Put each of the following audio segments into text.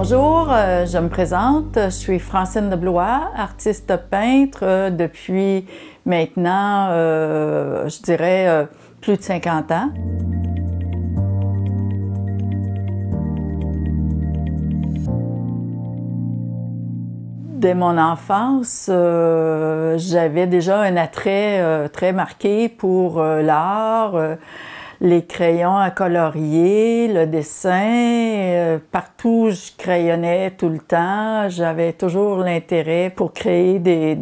Bonjour, je me présente, je suis Francine de Blois, artiste peintre depuis maintenant, je dirais, plus de 50 ans. Dès mon enfance, j'avais déjà un attrait très marqué pour l'art, les crayons à colorier, le dessin. Partout, je crayonnais tout le temps. J'avais toujours l'intérêt pour créer des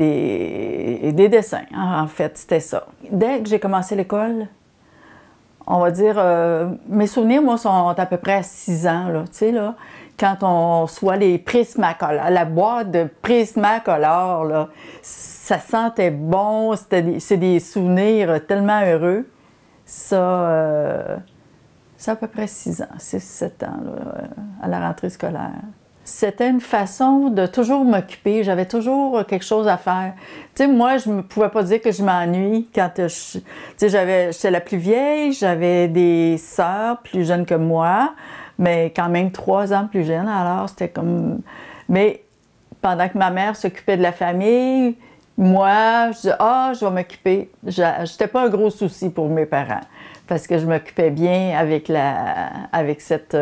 dessins. En fait, c'était ça. Dès que j'ai commencé l'école, on va dire, mes souvenirs, moi, sont à peu près à 6 ans, là, tu sais, là. Quand on reçoit les Prismacolor, la boîte de Prismacolor, là, ça sentait bon, c'est des souvenirs tellement heureux. Ça à peu près 6 ans, 6-7 ans, là, à la rentrée scolaire. C'était une façon de toujours m'occuper, j'avais toujours quelque chose à faire. Tu sais, moi, je ne pouvais pas dire que je m'ennuie quand tu sais, j'étais la plus vieille, j'avais des sœurs plus jeunes que moi, mais quand même 3 ans plus jeunes, alors c'était comme... Mais pendant que ma mère s'occupait de la famille, moi, je disais « Ah, je vais m'occuper ». J'étais pas un gros souci pour mes parents, parce que je m'occupais bien avec cette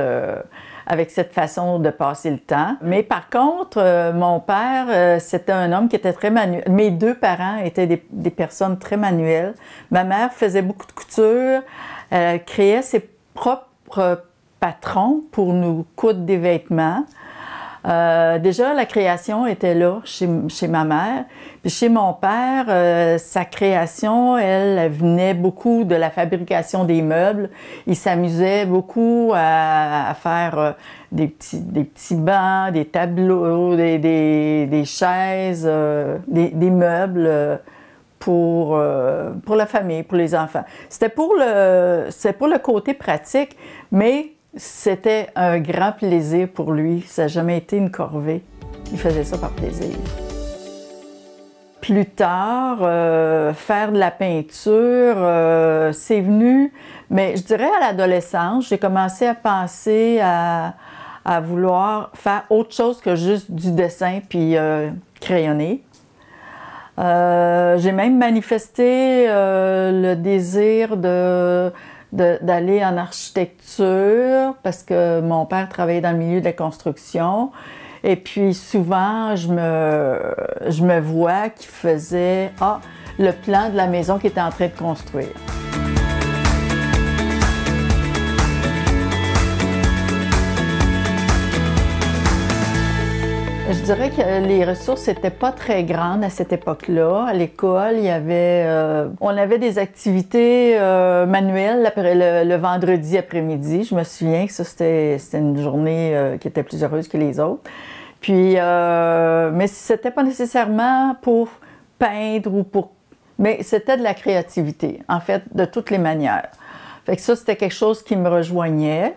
façon de passer le temps. Mais par contre, mon père, c'était un homme qui était très manuel. Mes 2 parents étaient des personnes très manuelles. Ma mère faisait beaucoup de couture, elle créait ses propres patrons pour nous coudre des vêtements. Déjà, la création était là chez ma mère. Puis chez mon père, sa création, elle venait beaucoup de la fabrication des meubles. Il s'amusait beaucoup à faire des petits bancs, des tableaux, des chaises, des meubles pour la famille, pour les enfants. C'était pour le côté pratique, mais c'était un grand plaisir pour lui. Ça n'a jamais été une corvée. Il faisait ça par plaisir. Plus tard, faire de la peinture, c'est venu, mais je dirais à l'adolescence, j'ai commencé à penser à vouloir faire autre chose que juste du dessin puis crayonner. J'ai même manifesté le désir d'aller en architecture parce que mon père travaillait dans le milieu de la construction. Et puis souvent, je me vois qui faisait le plan de la maison qu'il était en train de construire. Je dirais que les ressources n'étaient pas très grandes à cette époque-là. À l'école, on avait des activités manuelles le vendredi après-midi. Je me souviens que ça, c'était une journée qui était plus heureuse que les autres. Puis, mais c'était pas nécessairement pour peindre mais c'était de la créativité, en fait, de toutes les manières. Fait que ça, c'était quelque chose qui me rejoignait.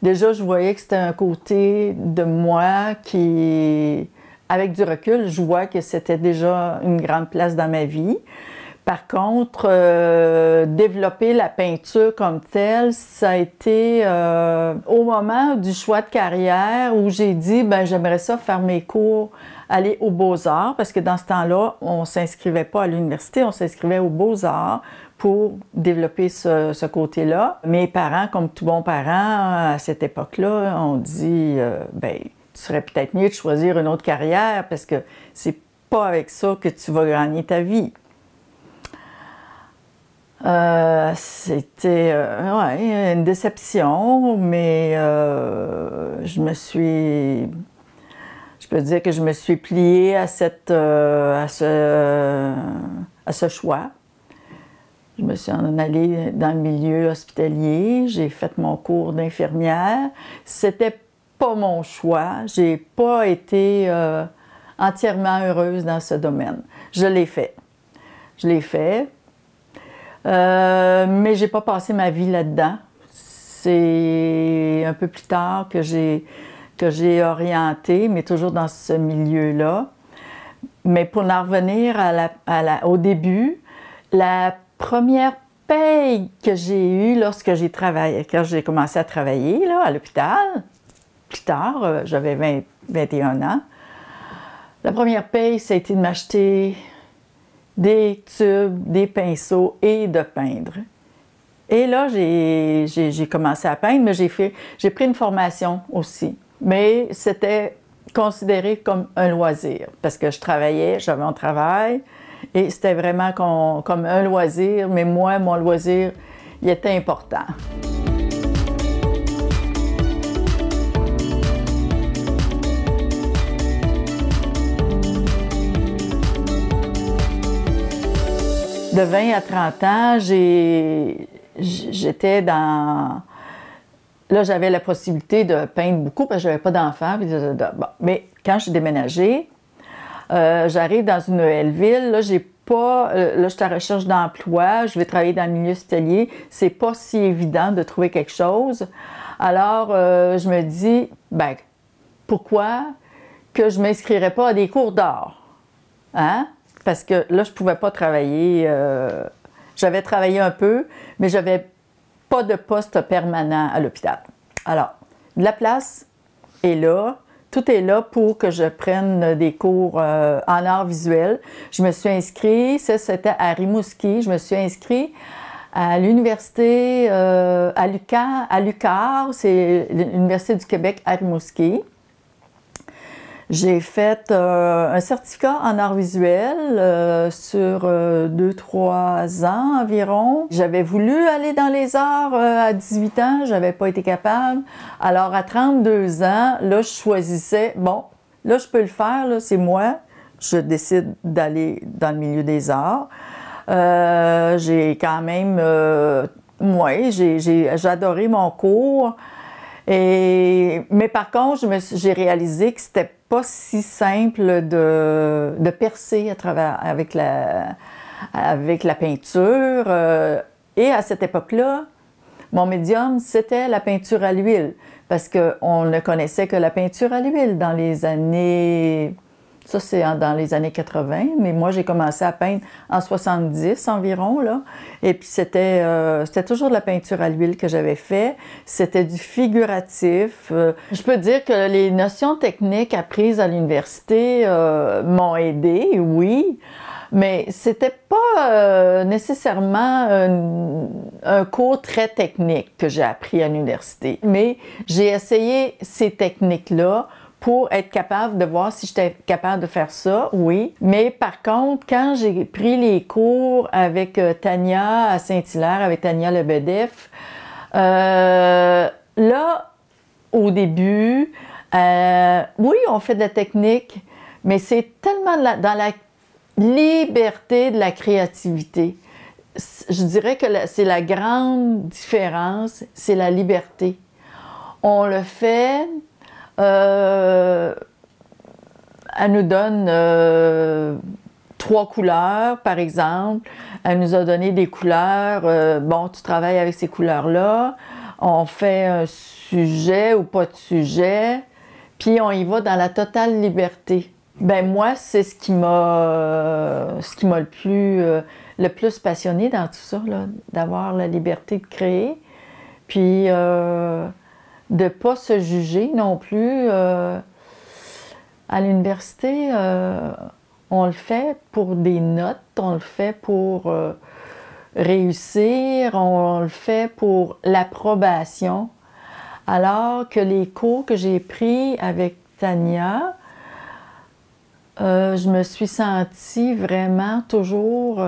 Déjà, je voyais que c'était un côté de moi qui, avec du recul, je vois que c'était déjà une grande place dans ma vie. Par contre, développer la peinture comme telle, ça a été au moment du choix de carrière où j'ai dit, j'aimerais ça faire mes cours, aller aux Beaux-Arts, parce que dans ce temps-là, on ne s'inscrivait pas à l'université, on s'inscrivait aux Beaux-Arts pour développer ce côté-là. Mes parents, comme tout bon parent, à cette époque-là, ont dit, tu serais peut-être mieux de choisir une autre carrière parce que c'est pas avec ça que tu vas gagner ta vie. C'était une déception, mais je peux dire que je me suis pliée à ce choix. Je me suis en allée dans le milieu hospitalier, j'ai fait mon cours d'infirmière. C'était pas mon choix, j'ai pas été entièrement heureuse dans ce domaine. Je l'ai fait. Mais j'ai pas passé ma vie là-dedans. C'est un peu plus tard que j'ai orienté, mais toujours dans ce milieu-là. Mais pour en revenir au début, la première paye que j'ai eue lorsque quand j'ai commencé à travailler là, à l'hôpital, plus tard, j'avais 21 ans. La première paye, ça a été de m'acheter des tubes, des pinceaux et de peindre. Et là, j'ai commencé à peindre, mais j'ai pris une formation aussi. Mais c'était considéré comme un loisir parce que je travaillais, j'avais un travail et c'était vraiment comme un loisir, mais moi, mon loisir, il était important. De 20 à 30 ans, j'étais dans... Là, j'avais la possibilité de peindre beaucoup parce que je n'avais pas d'enfants. Bon. Mais quand j'ai déménagé, j'arrive dans une nouvelle ville. Là, j'ai pas... là, je suis à la recherche d'emploi. Je vais travailler dans le milieu hospitalier. C'est pas si évident de trouver quelque chose. Alors, je me dis, ben, pourquoi que je ne m'inscrirais pas à des cours d'art? Hein? Parce que là, je ne pouvais pas travailler. J'avais travaillé un peu, mais je n'avais pas de poste permanent à l'hôpital. Alors, la place est là. Tout est là pour que je prenne des cours en art visuel. Je me suis inscrite, ça c'était à Rimouski. Je me suis inscrite à l'université à l'UQAR, c'est l'Université du Québec à Rimouski. J'ai fait un certificat en art visuel sur 2-3 ans environ. J'avais voulu aller dans les arts à 18 ans, j'avais pas été capable. Alors à 32 ans, là je choisissais, bon, là je peux le faire, là c'est moi. Je décide d'aller dans le milieu des arts. J'ai quand même, j'ai adoré mon cours. Mais par contre, j'ai réalisé que c'était pas si simple de percer avec la peinture. Et à cette époque-là, mon médium, c'était la peinture à l'huile. Parce qu'on ne connaissait que la peinture à l'huile dans les années... Ça, c'est dans les années 80, mais moi, j'ai commencé à peindre en 70 environ, là. Et puis, c'était toujours de la peinture à l'huile que j'avais fait. C'était du figuratif. Je peux dire que les notions techniques apprises à l'université m'ont aidée, oui, mais c'était pas nécessairement un cours très technique que j'ai appris à l'université. Mais j'ai essayé ces techniques-là pour être capable de voir si j'étais capable de faire ça, oui. Mais par contre, quand j'ai pris les cours avec Tania à Saint-Hilaire, avec Tania Lebedeff, là, au début, oui, on fait de la technique, mais c'est tellement dans la liberté de la créativité. Je dirais que c'est la grande différence, c'est la liberté. On le fait... elle nous donne 3 couleurs, par exemple. Elle nous a donné des couleurs. Bon, tu travailles avec ces couleurs-là. On fait un sujet ou pas de sujet. Puis on y va dans la totale liberté. Ben moi, c'est ce qui m'a le plus passionné dans tout ça, d'avoir la liberté de créer. Puis... de ne pas se juger non plus. À l'université, on le fait pour des notes, on le fait pour réussir, on le fait pour l'approbation. Alors que les cours que j'ai pris avec Tania, je me suis sentie vraiment toujours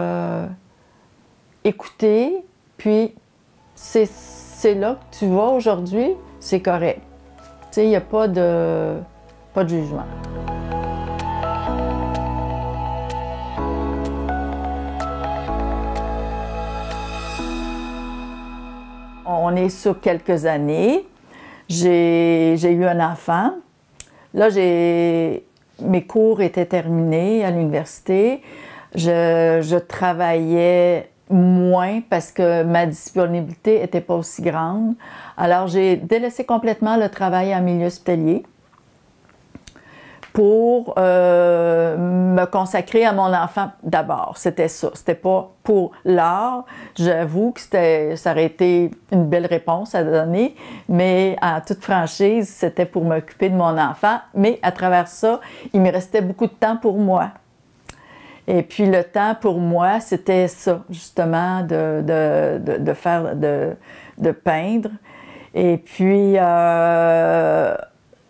écoutée, puis c'est là que tu vas aujourd'hui, c'est correct. Tu sais, il n'y a pas de jugement. On est sur quelques années. J'ai eu un enfant. Là, mes cours étaient terminés à l'université. Je travaillais moins parce que ma disponibilité n'était pas aussi grande. Alors, j'ai délaissé complètement le travail en milieu hospitalier. pour me consacrer à mon enfant d'abord. C'était ça. C'était pas pour l'art. J'avoue que ça aurait été une belle réponse à donner, mais en toute franchise, c'était pour m'occuper de mon enfant. Mais à travers ça, il me restait beaucoup de temps pour moi. Et puis le temps pour moi, c'était ça, justement, de peindre. Et puis,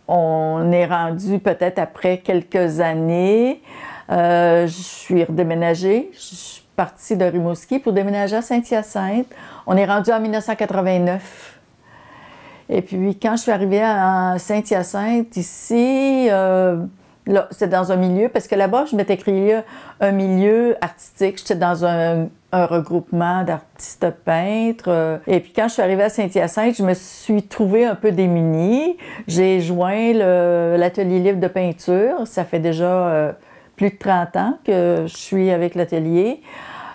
on est rendu peut-être après quelques années. Je suis redéménagée. Je suis partie de Rimouski pour déménager à Saint-Hyacinthe. On est rendu en 1989. Et puis, quand je suis arrivée à Saint-Hyacinthe, ici, là, c'est dans un milieu, parce que là-bas, je m'étais créé un milieu artistique. J'étais dans un regroupement d'artistes peintres. Et puis, quand je suis arrivée à Saint-Hyacinthe, je me suis trouvée un peu démunie. J'ai joint l'atelier libre de peinture. Ça fait déjà plus de 30 ans que je suis avec l'atelier.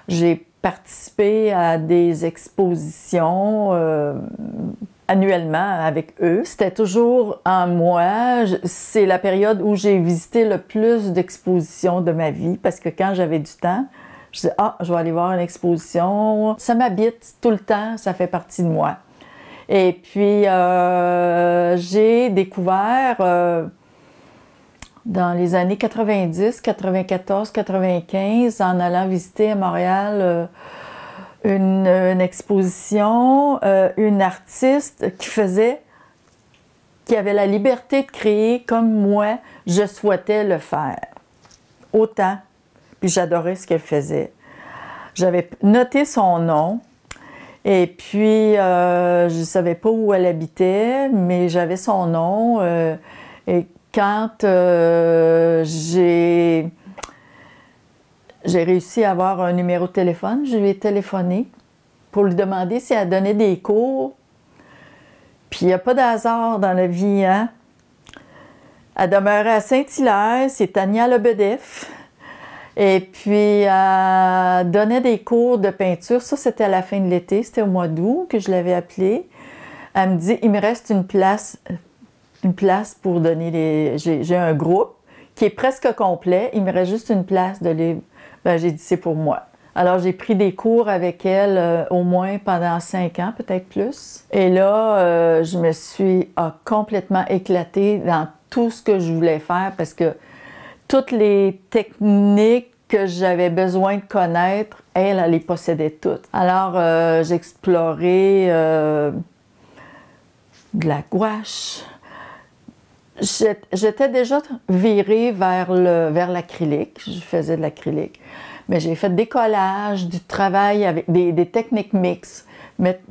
J'ai participé à des expositions annuellement avec eux. C'était toujours en moi. C'est la période où j'ai visité le plus d'expositions de ma vie parce que quand j'avais du temps, je disais « Ah, je vais aller voir une exposition. » Ça m'habite tout le temps, ça fait partie de moi. Et puis, j'ai découvert dans les années 90, 94, 95, en allant visiter à Montréal une exposition, une artiste qui avait la liberté de créer comme moi, je souhaitais le faire. Autant. Puis j'adorais ce qu'elle faisait. J'avais noté son nom et puis je ne savais pas où elle habitait, mais j'avais son nom. Et quand j'ai réussi à avoir un numéro de téléphone, je lui ai téléphoné pour lui demander si elle donnait des cours. Puis il n'y a pas de hasard dans la vie, hein? Elle demeurait à Saint-Hilaire, c'est Tania Lebedeff. Et puis, elle donnait des cours de peinture. Ça, c'était à la fin de l'été, c'était au mois d'août que je l'avais appelée. Elle me dit, il me reste une place pour donner les... J'ai un groupe qui est presque complet. Il me reste juste une place de libre. Ben, j'ai dit, c'est pour moi. Alors, j'ai pris des cours avec elle au moins pendant 5 ans, peut-être plus. Et là, je me suis complètement éclatée dans tout ce que je voulais faire parce que toutes les techniques que j'avais besoin de connaître, elle les possédait toutes. Alors, j'ai exploré de la gouache. J'étais déjà virée vers l'acrylique. Je faisais de l'acrylique. Mais j'ai fait des collages, du travail avec des techniques mixtes, mettre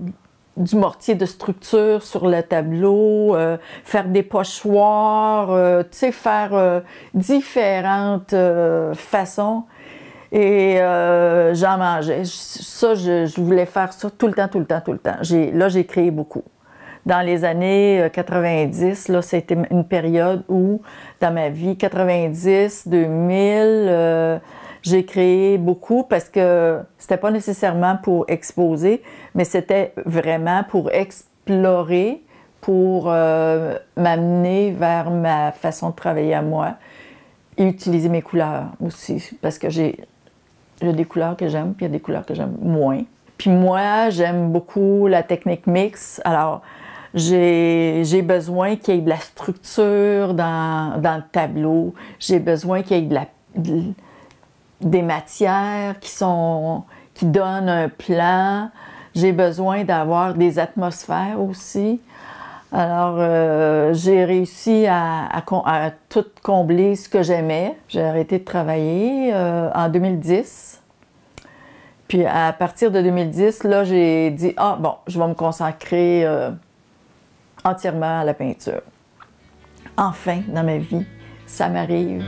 du mortier de structure sur le tableau, faire des pochoirs, tu sais, faire différentes façons. Et j'en mangeais. Ça, je voulais faire ça tout le temps, tout le temps, tout le temps. Là, j'ai créé beaucoup. Dans les années 90, là, c'était une période où, dans ma vie, 90, 2000, j'ai créé beaucoup parce que c'était pas nécessairement pour exposer, mais c'était vraiment pour explorer, pour m'amener vers ma façon de travailler à moi et utiliser mes couleurs aussi, parce que j'ai des couleurs que j'aime, puis il y a des couleurs que j'aime moins. Puis moi, j'aime beaucoup la technique mix. Alors, j'ai besoin qu'il y ait de la structure dans le tableau. J'ai besoin qu'il y ait des matières qui donnent un plan. J'ai besoin d'avoir des atmosphères aussi. Alors, j'ai réussi à tout combler ce que j'aimais. J'ai arrêté de travailler en 2010. Puis à partir de 2010, là, j'ai dit « Ah, bon, je vais me consacrer entièrement à la peinture. » Enfin, dans ma vie, ça m'arrive.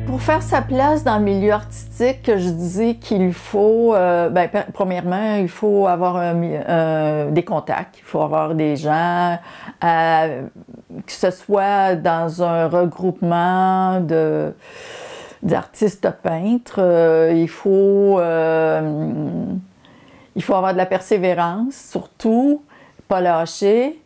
Pour faire sa place dans le milieu artistique, je dis qu'il faut, premièrement, il faut avoir des contacts, il faut avoir des gens, que ce soit dans un regroupement d'artistes peintres, il faut Il faut avoir de la persévérance, surtout, pas lâcher.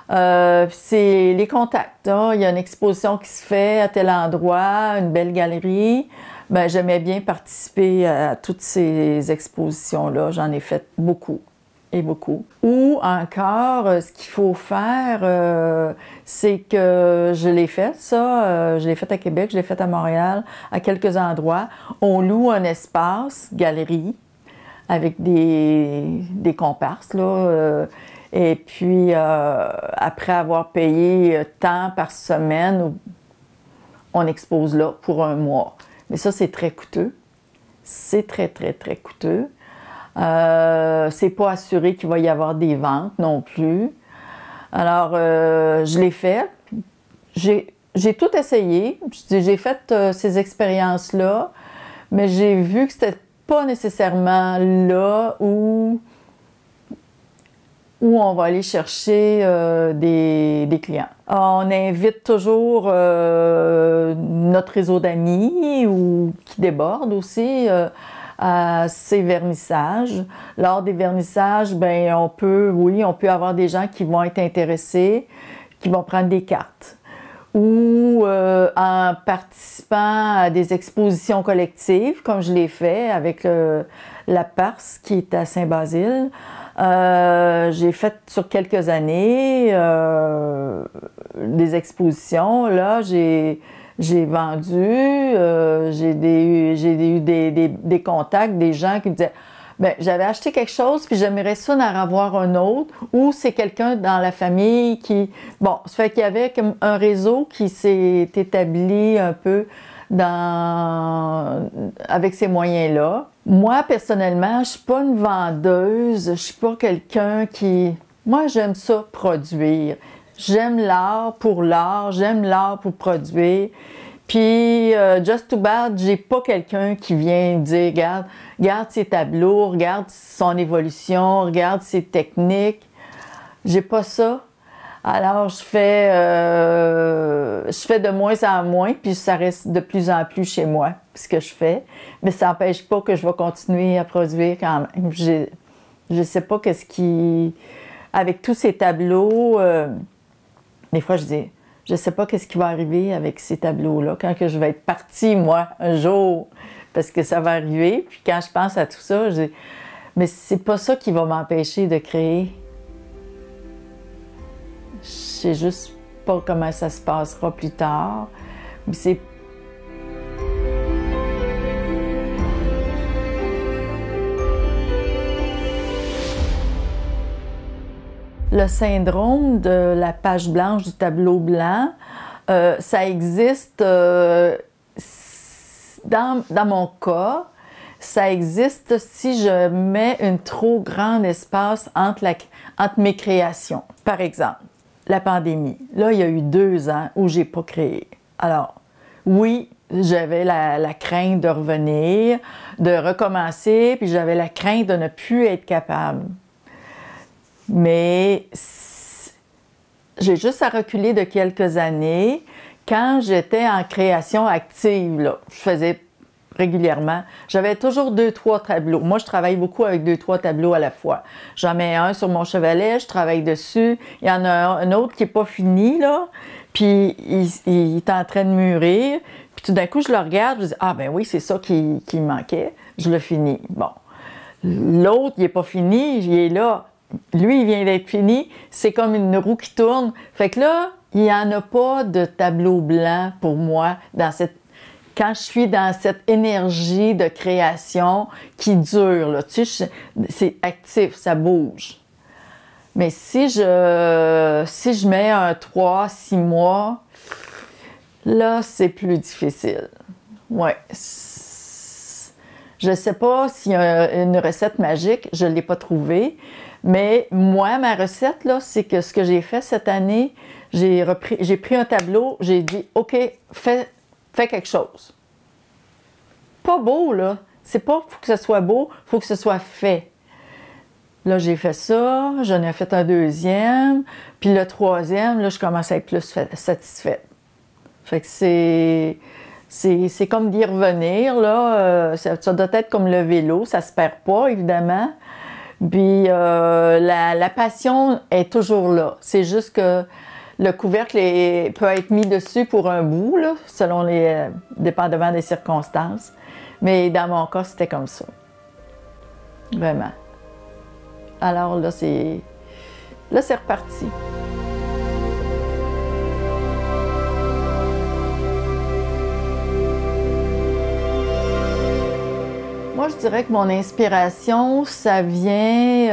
C'est les contacts. Hein. Il y a une exposition qui se fait à tel endroit, une belle galerie. Ben, j'aimais bien participer à toutes ces expositions-là. J'en ai fait beaucoup et beaucoup. Ou encore, ce qu'il faut faire, c'est que je l'ai fait, ça. Je l'ai fait à Québec, je l'ai fait à Montréal, à quelques endroits. On loue un espace, galerie, avec des comparses, là. Et puis, après avoir payé tant par semaine, on expose là pour un mois. Mais ça, c'est très coûteux. C'est très, très, très coûteux. C'est pas assuré qu'il va y avoir des ventes non plus. Alors, je l'ai fait. J'ai tout essayé. J'ai fait ces expériences-là, mais j'ai vu que c'était pas nécessairement là où on va aller chercher des clients. On invite toujours notre réseau d'amis ou qui déborde aussi à ces vernissages. Lors des vernissages, ben on peut avoir des gens qui vont être intéressés, qui vont prendre des cartes. Ou en participant à des expositions collectives, comme je l'ai fait avec la Parse qui est à Saint-Basile. J'ai fait sur quelques années des expositions. Là, j'ai vendu, j'ai eu des contacts, des gens qui me disaient ben, j'avais acheté quelque chose puis j'aimerais ça en avoir un autre, ou c'est quelqu'un dans la famille qui... Bon, ça fait qu'il y avait comme un réseau qui s'est établi un peu avec ces moyens-là. Moi, personnellement, je suis pas une vendeuse, je suis pas quelqu'un qui... Moi, j'aime ça, produire. J'aime l'art, j'aime l'art pour produire. Puis, Just Too Bad, j'ai pas quelqu'un qui vient me dire, regarde ses tableaux, regarde son évolution, regarde ses techniques. J'ai pas ça. Alors, je fais de moins en moins, puis ça reste de plus en plus chez moi, ce que je fais. Mais ça n'empêche pas que je vais continuer à produire quand même. Je sais pas qu'est-ce qui... Avec tous ces tableaux, des fois, je dis... Je ne sais pas qu'est-ce qui va arriver avec ces tableaux-là, quand que je vais être partie, moi, un jour, parce que ça va arriver. Puis quand je pense à tout ça, mais c'est pas ça qui va m'empêcher de créer. Je sais juste pas comment ça se passera plus tard. Mais c'est... Le syndrome de la page blanche du tableau blanc, ça existe dans mon cas, ça existe si je mets un trop grand espace entre mes créations. Par exemple, la pandémie. Là, il y a eu 2 ans où j'ai pas créé. Alors, oui, j'avais la crainte de revenir, de recommencer, puis j'avais la crainte de ne plus être capable. Mais j'ai juste à reculer de quelques années. Quand j'étais en création active, là, je faisais régulièrement, j'avais toujours 2-3 tableaux. Moi, je travaille beaucoup avec 2-3 tableaux à la fois. J'en mets un sur mon chevalet, je travaille dessus. Il y en a un autre qui n'est pas fini, là, puis il est en train de mûrir. Puis tout d'un coup, je le regarde, je dis « Ah ben oui, c'est ça qui me manquait. » Je le finis. Bon. L'autre, il n'est pas fini, il est là. Lui, il vient d'être fini. C'est comme une roue qui tourne. Fait que là, il n'y en a pas de tableau blanc pour moi quand je suis dans cette énergie de création qui dure. Là. Tu sais, c'est actif, ça bouge. Mais si je mets un 3-6 mois, là, c'est plus difficile. Ouais. Je ne sais pas s'il y a une recette magique, je ne l'ai pas trouvée. Mais moi, ma recette, là, c'est que ce que j'ai fait cette année, j'ai pris un tableau, j'ai dit « OK, fais quelque chose. » Pas beau, là. C'est pas faut que ce soit beau, il faut que ce soit fait. Là, j'ai fait ça, j'en ai fait un deuxième, puis le troisième, là, je commence à être plus satisfaite. Fait que c'est comme d'y revenir, là. Ça doit être comme le vélo, ça se perd pas, évidemment. Puis la passion est toujours là. C'est juste que le couvercle peut être mis dessus pour un bout, là, dépendamment des circonstances. Mais dans mon cas, c'était comme ça. Vraiment. Alors là, c'est reparti. Moi, je dirais que mon inspiration, ça vient...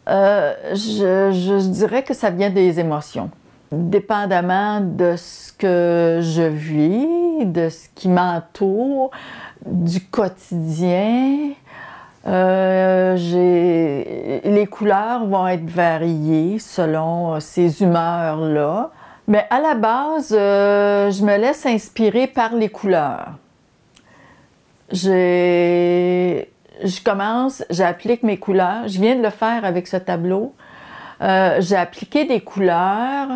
je dirais que ça vient des émotions. Dépendamment de ce que je vis, de ce qui m'entoure, du quotidien, les couleurs vont être variées selon ces humeurs-là. Mais à la base, je me laisse inspirer par les couleurs. J'applique mes couleurs. Je viens de le faire avec ce tableau. J'ai appliqué des couleurs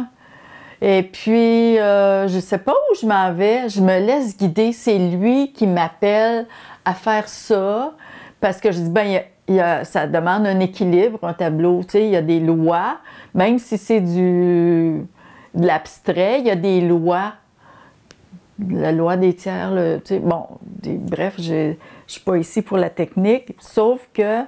et puis je ne sais pas où je m'en vais. Je me laisse guider. C'est lui qui m'appelle à faire ça parce que je dis, ben, ça demande un équilibre, un tableau. Tu sais, il y a des lois. Même si c'est de l'abstrait, il y a des lois. La loi des tiers, bon, bref, je suis pas ici pour la technique, sauf que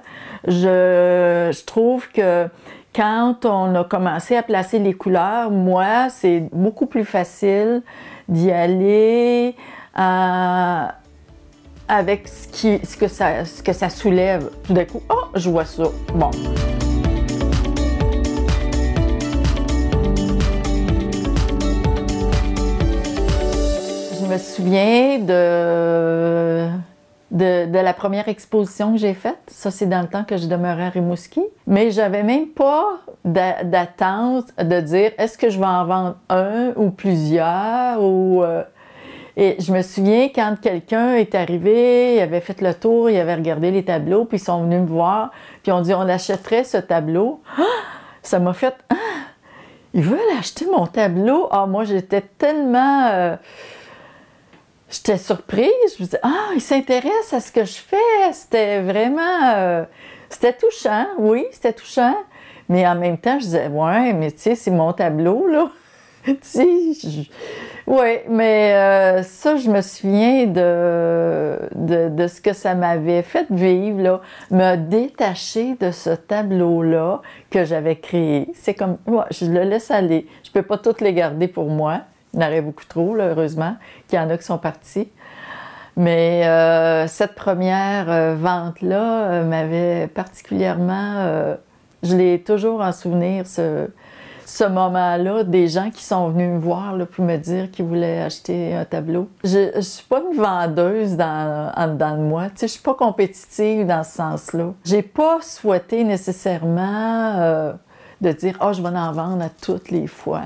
je trouve que quand on a commencé à placer les couleurs, moi, c'est beaucoup plus facile d'y aller avec ce que ça soulève. Tout d'un coup, oh, je vois ça. Bon. Je me souviens de la première exposition que j'ai faite. Ça, c'est dans le temps que je demeurais à Rimouski. Mais j'avais même pas d'attente de dire est-ce que je vais en vendre un ou plusieurs. Et je me souviens quand quelqu'un est arrivé, il avait fait le tour, il avait regardé les tableaux, puis ils sont venus me voir, puis on dit on achèterait ce tableau. Ah! Ça m'a fait ah! Ils veulent acheter mon tableau. Ah, moi, j'étais tellement... J'étais surprise, je me disais, ah, il s'intéresse à ce que je fais. C'était vraiment, c'était touchant, oui, c'était touchant. Mais en même temps, je disais, ouais, mais tu sais, c'est mon tableau, là. Tu sais, oui, mais ça, je me souviens de ce que ça m'avait fait vivre, là, me détacher de ce tableau-là que j'avais créé. C'est comme, ouais, je le laisse aller. Je peux pas toutes les garder pour moi. Il y en aurait beaucoup trop, là, heureusement, qu'il y en a qui sont partis. Mais cette première vente-là m'avait particulièrement... je l'ai toujours en souvenir, ce moment-là, des gens qui sont venus me voir là, pour me dire qu'ils voulaient acheter un tableau. Je ne suis pas une vendeuse en dedans de moi. Tu sais, je ne suis pas compétitive dans ce sens-là. Je n'ai pas souhaité nécessairement de dire « Ah, je vais en vendre à toutes les fois ».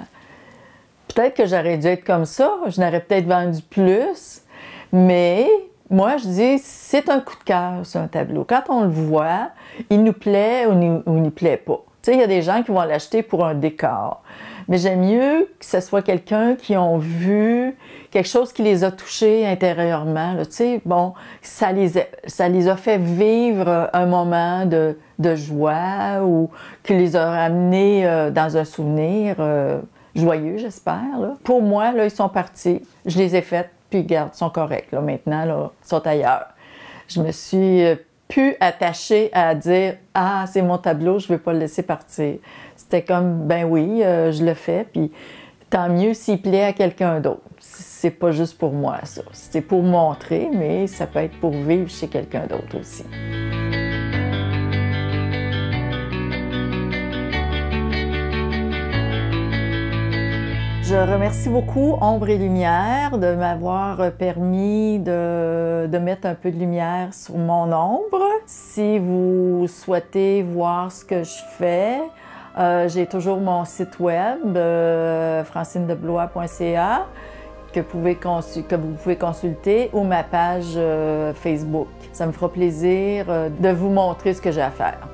Peut-être que j'aurais dû être comme ça, je n'aurais peut-être vendu plus, mais moi, je dis, c'est un coup de cœur, c'est un tableau. Quand on le voit, il nous plaît ou il nous plaît pas. Tu sais, il y a des gens qui vont l'acheter pour un décor, mais j'aime mieux que ce soit quelqu'un qui ont vu quelque chose qui les a touchés intérieurement. Là. Tu sais, bon, ça les a fait vivre un moment de joie ou qui les a amenés dans un souvenir joyeux, j'espère. Là. Pour moi, là, ils sont partis. Je les ai faites, puis regarde, ils sont corrects. Là, maintenant, là, ils sont ailleurs. Je me suis plus attachée à dire « Ah, c'est mon tableau, je ne vais pas le laisser partir. » C'était comme « Ben oui, je le fais, puis tant mieux s'il plaît à quelqu'un d'autre. » C'est pas juste pour moi, ça. C'est pour montrer, mais ça peut être pour vivre chez quelqu'un d'autre aussi. Je remercie beaucoup Ombre et Lumière de m'avoir permis de mettre un peu de lumière sur mon ombre. Si vous souhaitez voir ce que je fais, j'ai toujours mon site web, francinedeblois.ca, que vous pouvez consulter, ou ma page Facebook. Ça me fera plaisir de vous montrer ce que j'ai à faire.